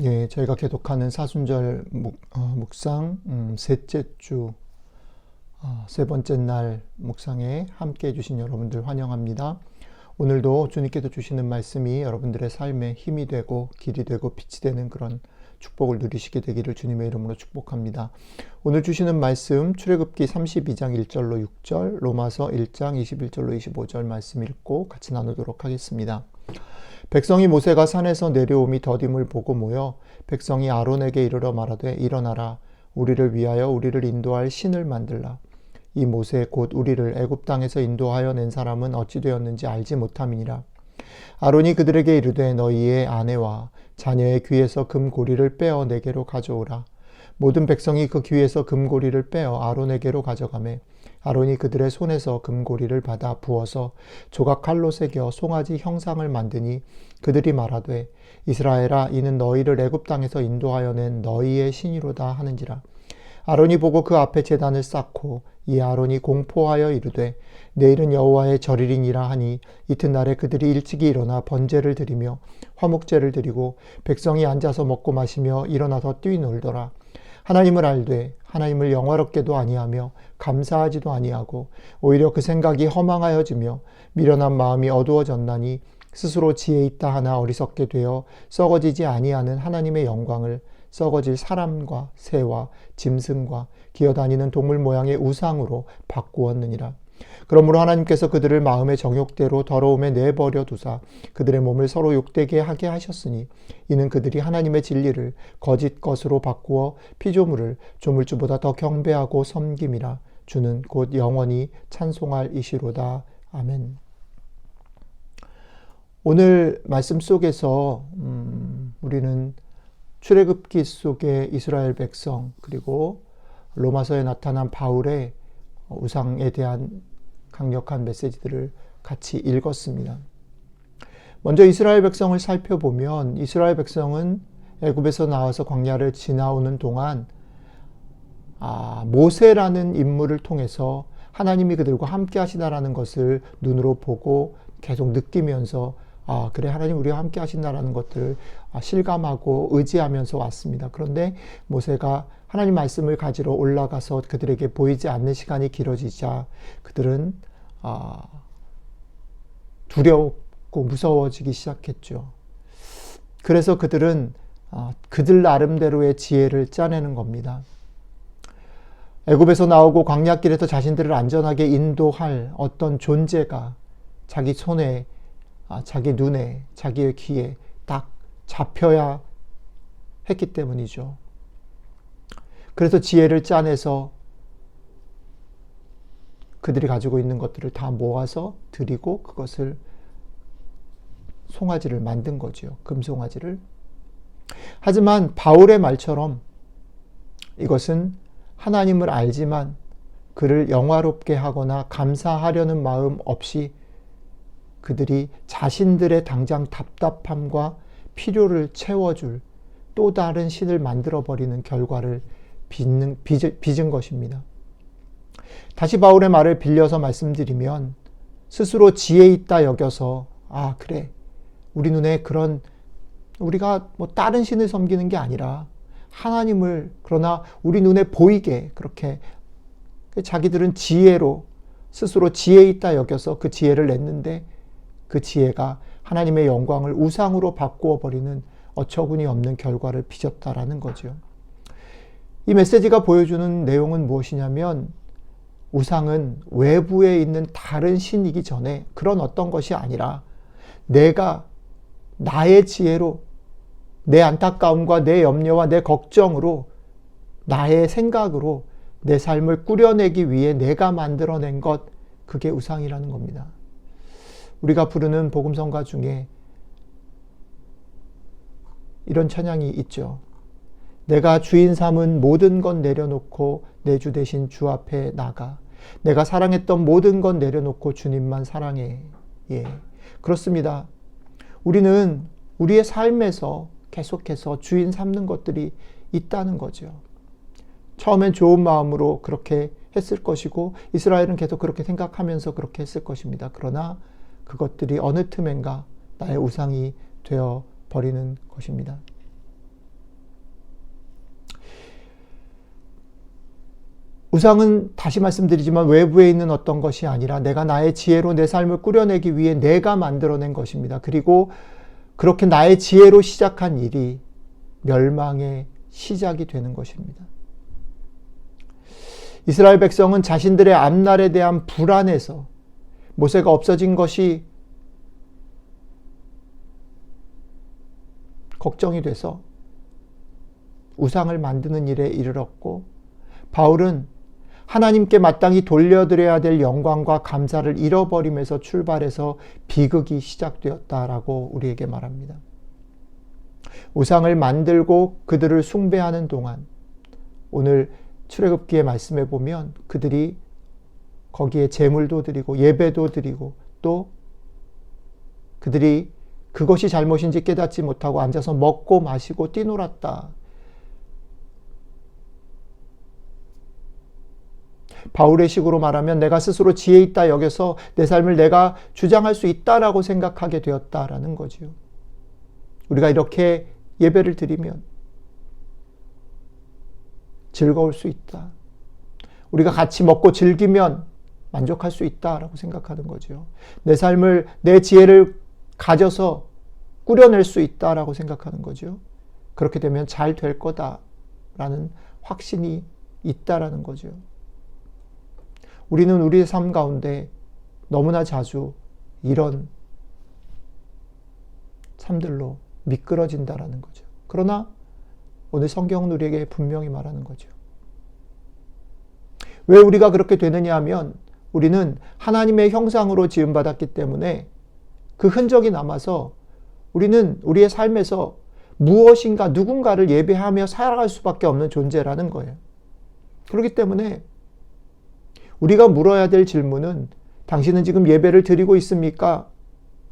예, 저희가 계속하는 사순절 묵상 셋째 주 세 번째 날 묵상에 함께 해주신 여러분들 환영합니다. 오늘도 주님께서 주시는 말씀이 여러분들의 삶에 힘이 되고 길이 되고 빛이 되는 그런 축복을 누리시게 되기를 주님의 이름으로 축복합니다. 오늘 주시는 말씀 출애굽기 32장 1절로 6절, 로마서 1장 21절로 25절 말씀 읽고 같이 나누도록 하겠습니다. 백성이 모세가 산에서 내려옴이 더딤을 보고 모여 백성이 아론에게 이르러 말하되 일어나라 우리를 위하여 우리를 인도할 신을 만들라. 이 모세 곧 우리를 애굽 땅에서 인도하여 낸 사람은 어찌 되었는지 알지 못함이니라. 아론이 그들에게 이르되 너희의 아내와 자녀의 귀에서 금고리를 빼어 내게로 가져오라. 모든 백성이 그 귀에서 금고리를 빼어 아론에게로 가져가매 아론이 그들의 손에서 금고리를 받아 부어서 조각 칼로 새겨 송아지 형상을 만드니 그들이 말하되 이스라엘아 이는 너희를 애굽 땅에서 인도하여 낸 너희의 신이로다 하는지라. 아론이 보고 그 앞에 제단을 쌓고 이 아론이 공포하여 이르되 내일은 여호와의 절일이니라 하니 이튿날에 그들이 일찍이 일어나 번제를 드리며 화목제를 드리고 백성이 앉아서 먹고 마시며 일어나서 뛰놀더라. 하나님을 알되 하나님을 영화롭게도 아니하며 감사하지도 아니하고 오히려 그 생각이 허망하여지며 미련한 마음이 어두워졌나니 스스로 지혜 있다 하나 어리석게 되어 썩어지지 아니하는 하나님의 영광을 썩어질 사람과 새와 짐승과 기어다니는 동물 모양의 우상으로 바꾸었느니라. 그러므로 하나님께서 그들을 마음의 정욕대로 더러움에 내버려 두사 그들의 몸을 서로 욕되게 하게 하셨으니 이는 그들이 하나님의 진리를 거짓 것으로 바꾸어 피조물을 조물주보다 더 경배하고 섬김이라. 주는 곧 영원히 찬송할 이시로다. 아멘. 오늘 말씀 속에서 우리는 출애굽기 속의 이스라엘 백성 그리고 로마서에 나타난 바울의 우상에 대한 강력한 메시지들을 같이 읽었습니다. 먼저 이스라엘 백성을 살펴보면 이스라엘 백성은 애굽에서 나와서 광야를 지나오는 동안 모세라는 인물을 통해서 하나님이 그들과 함께 하시다라는 것을 눈으로 보고 계속 느끼면서 그래 하나님 우리와 함께 하신다라는 것들을 실감하고 의지하면서 왔습니다. 그런데 모세가 하나님 말씀을 가지러 올라가서 그들에게 보이지 않는 시간이 길어지자 그들은 두렵고 무서워지기 시작했죠. 그래서 그들은 그들 나름대로의 지혜를 짜내는 겁니다. 애굽에서 나오고 광야길에서 자신들을 안전하게 인도할 어떤 존재가 자기 손에 자기 눈에 자기의 귀에 딱 잡혀야 했기 때문이죠. 그래서 지혜를 짜내서 그들이 가지고 있는 것들을 다 모아서 드리고 그것을 송아지를 만든 거죠. 금송아지를. 하지만 바울의 말처럼 이것은 하나님을 알지만 그를 영화롭게 하거나 감사하려는 마음 없이 그들이 자신들의 당장 답답함과 필요를 채워줄 또 다른 신을 만들어버리는 결과를 빚은 것입니다. 다시 바울의 말을 빌려서 말씀드리면 스스로 지혜 있다 여겨서 그래 우리 눈에 그런 우리가 다른 신을 섬기는 게 아니라 하나님을 그러나 우리 눈에 보이게 그렇게 자기들은 지혜로 스스로 지혜 있다 여겨서 그 지혜를 냈는데 그 지혜가 하나님의 영광을 우상으로 바꾸어 버리는 어처구니 없는 결과를 빚었다라는 거죠. 이 메시지가 보여주는 내용은 무엇이냐면 우상은 외부에 있는 다른 신이기 전에 그런 어떤 것이 아니라 내가 나의 지혜로 내 안타까움과 내 염려와 내 걱정으로 나의 생각으로 내 삶을 꾸려내기 위해 내가 만들어낸 것 그게 우상이라는 겁니다. 우리가 부르는 복음성가 중에 이런 찬양이 있죠. 내가 주인 삼은 모든 것 내려놓고 내 주 대신 주 앞에 나가 내가 사랑했던 모든 것 내려놓고 주님만 사랑해. 그렇습니다. 우리는 우리의 삶에서 계속해서 주인 삼는 것들이 있다는 거죠. 처음엔 좋은 마음으로 그렇게 했을 것이고 이스라엘은 계속 그렇게 생각하면서 그렇게 했을 것입니다. 그러나 그것들이 어느 틈엔가 나의 우상이 되어 버리는 것입니다. 우상은 다시 말씀드리지만 외부에 있는 어떤 것이 아니라 내가 나의 지혜로 내 삶을 꾸려내기 위해 내가 만들어낸 것입니다. 그리고 그렇게 나의 지혜로 시작한 일이 멸망의 시작이 되는 것입니다. 이스라엘 백성은 자신들의 앞날에 대한 불안에서 모세가 없어진 것이 걱정이 돼서 우상을 만드는 일에 이르렀고, 바울은 하나님께 마땅히 돌려드려야 될 영광과 감사를 잃어버리면서 출발해서 비극이 시작되었다라고 우리에게 말합니다. 우상을 만들고 그들을 숭배하는 동안, 오늘 출애굽기의 말씀에 보면 그들이 거기에 제물도 드리고 예배도 드리고, 또 그들이 그것이 잘못인지 깨닫지 못하고 앉아서 먹고 마시고 뛰놀았다. 바울의 식으로 말하면 내가 스스로 지혜 있다 여겨서 내 삶을 내가 주장할 수 있다라고 생각하게 되었다라는 거지요. 우리가 이렇게 예배를 드리면 즐거울 수 있다. 우리가 같이 먹고 즐기면 만족할 수 있다라고 생각하는 거죠. 내 삶을, 내 지혜를 가져서 꾸려낼 수 있다라고 생각하는 거죠. 그렇게 되면 잘 될 거다라는 확신이 있다라는 거죠. 우리는 우리의 삶 가운데 너무나 자주 이런 삶들로 미끄러진다라는 거죠. 그러나 오늘 성경은 우리에게 분명히 말하는 거죠. 왜 우리가 그렇게 되느냐 하면 우리는 하나님의 형상으로 지음받았기 때문에 그 흔적이 남아서 우리는 우리의 삶에서 무엇인가 누군가를 예배하며 살아갈 수밖에 없는 존재라는 거예요. 그렇기 때문에 우리가 물어야 될 질문은 당신은 지금 예배를 드리고 있습니까?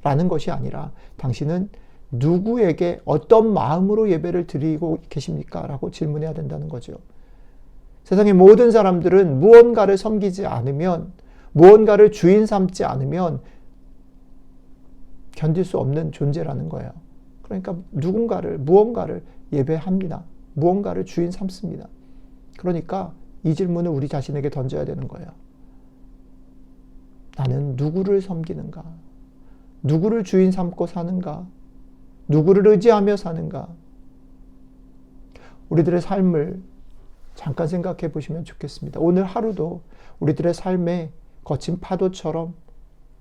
라는 것이 아니라 당신은 누구에게 어떤 마음으로 예배를 드리고 계십니까? 라고 질문해야 된다는 거죠. 세상의 모든 사람들은 무언가를 섬기지 않으면, 무언가를 주인 삼지 않으면 견딜 수 없는 존재라는 거예요. 그러니까 무언가를 예배합니다. 무언가를 주인 삼습니다. 그러니까 이 질문을 우리 자신에게 던져야 되는 거예요. 나는 누구를 섬기는가? 누구를 주인 삼고 사는가? 누구를 의지하며 사는가? 우리들의 삶을 잠깐 생각해 보시면 좋겠습니다. 오늘 하루도 우리들의 삶에 거친 파도처럼,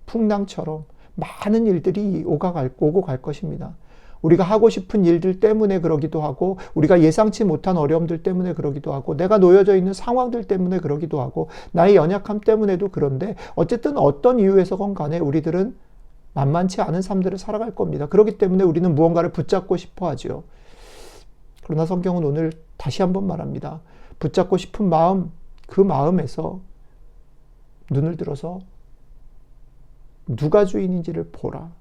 풍랑처럼 많은 일들이 오고 갈 것입니다. 우리가 하고 싶은 일들 때문에 그러기도 하고, 우리가 예상치 못한 어려움들 때문에 그러기도 하고, 내가 놓여져 있는 상황들 때문에 그러기도 하고, 나의 연약함 때문에도 그런데, 어쨌든 어떤 이유에서건 간에 우리들은 만만치 않은 삶들을 살아갈 겁니다. 그렇기 때문에 우리는 무언가를 붙잡고 싶어 하죠. 그러나 성경은 오늘 다시 한번 말합니다. 붙잡고 싶은 마음, 그 마음에서 눈을 들어서 누가 주인인지를 보라.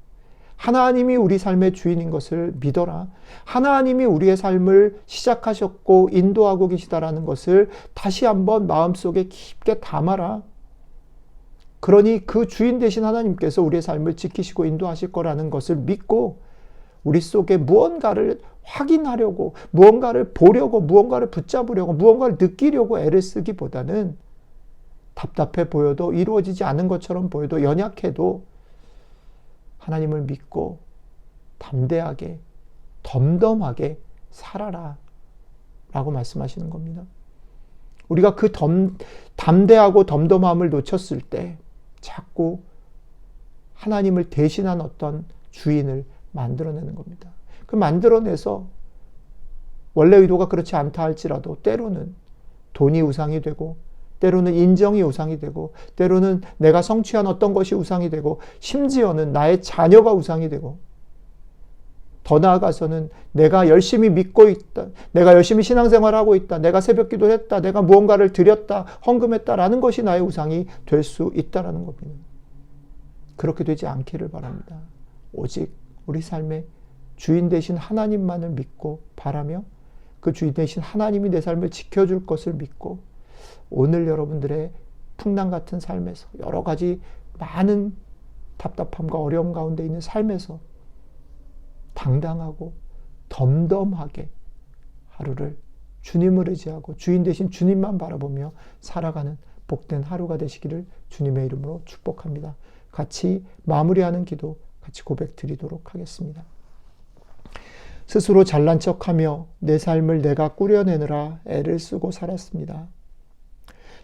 하나님이 우리 삶의 주인인 것을 믿어라. 하나님이 우리의 삶을 시작하셨고 인도하고 계시다라는 것을 다시 한번 마음속에 깊게 담아라. 그러니 그 주인 되신 하나님께서 우리의 삶을 지키시고 인도하실 거라는 것을 믿고, 우리 속에 무언가를 확인하려고, 무언가를 보려고, 무언가를 붙잡으려고, 무언가를 느끼려고 애를 쓰기보다는, 답답해 보여도, 이루어지지 않은 것처럼 보여도, 연약해도 하나님을 믿고 담대하게, 덤덤하게 살아라 라고 말씀하시는 겁니다. 우리가 그 담대하고 덤덤함을 놓쳤을 때 자꾸 하나님을 대신한 어떤 주인을 만들어내는 겁니다. 그 만들어내서 원래 의도가 그렇지 않다 할지라도 때로는 돈이 우상이 되고, 때로는 인정이 우상이 되고, 때로는 내가 성취한 어떤 것이 우상이 되고, 심지어는 나의 자녀가 우상이 되고, 더 나아가서는 내가 열심히 믿고 있다, 내가 열심히 신앙생활하고 있다, 내가 새벽기도를 했다, 내가 무언가를 드렸다, 헌금했다라는 것이 나의 우상이 될 수 있다라는 겁니다. 그렇게 되지 않기를 바랍니다. 오직 우리 삶의 주인 되신 하나님만을 믿고 바라며, 그 주인 되신 하나님이 내 삶을 지켜줄 것을 믿고, 오늘 여러분들의 풍랑 같은 삶에서, 여러 가지 많은 답답함과 어려움 가운데 있는 삶에서 당당하고 덤덤하게 하루를 주님을 의지하고 주인 대신 주님만 바라보며 살아가는 복된 하루가 되시기를 주님의 이름으로 축복합니다. 같이 마무리하는 기도 같이 고백 드리도록 하겠습니다. 스스로 잘난 척하며 내 삶을 내가 꾸려내느라 애를 쓰고 살았습니다.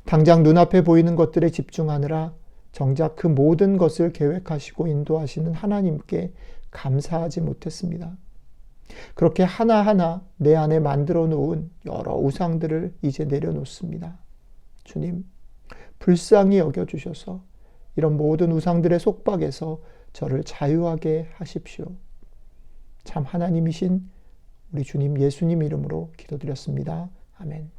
당장 눈앞에 보이는 것들에 집중하느라 정작 그 모든 것을 계획하시고 인도하시는 하나님께 감사하지 못했습니다. 그렇게 하나하나 내 안에 만들어 놓은 여러 우상들을 이제 내려놓습니다. 주님, 불쌍히 여겨주셔서 이런 모든 우상들의 속박에서 저를 자유하게 하십시오. 참 하나님이신 우리 주님 예수님 이름으로 기도드렸습니다. 아멘.